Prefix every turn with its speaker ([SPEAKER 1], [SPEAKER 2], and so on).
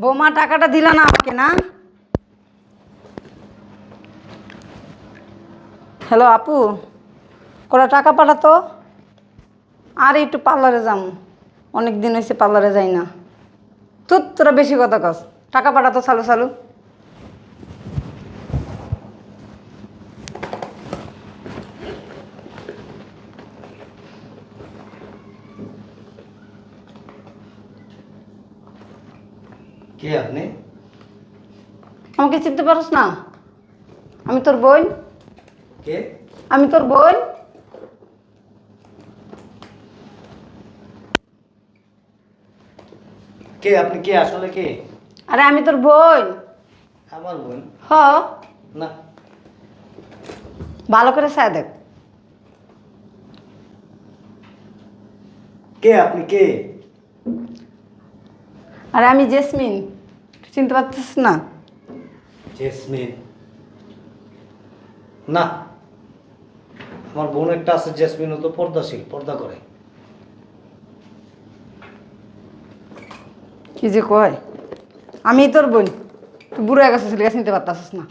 [SPEAKER 1] বৌমা টাকাটা দিলা না আমাকে না? হ্যালো আপু, কটা টাকা পাঠাতো। আর একটু পার্লারে যাম, অনেক দিন হয়েছে পার্লারে যাই না। তোরা বেশি কথা কস, টাকা পাঠাতো চালু চালু।
[SPEAKER 2] কে আপনি?
[SPEAKER 1] আমাকে চিনতে পারস না? আমি তোর বোন।
[SPEAKER 2] কে?
[SPEAKER 1] আমি তোর বোন।
[SPEAKER 2] কে আপনি? কে আসলে কে?
[SPEAKER 1] আরে আমি তোর বোন।
[SPEAKER 2] আমার বোন?
[SPEAKER 1] হ,
[SPEAKER 2] না।
[SPEAKER 1] ভালো করে চাই দেখ।
[SPEAKER 2] কে আপনি? কে?
[SPEAKER 1] আরে আমি জেসমিন, তুই চিনতে পারছিস না?
[SPEAKER 2] জেসমিন? না, আমার বোন একটা আছে জেসমিন, ও তো পর্দাশীল, পর্দা করে।
[SPEAKER 1] কি যে কয়, আমি তোর বোন। তুই বুড়ো হয়ে গেছিস, চিনতে পারতাছিস না।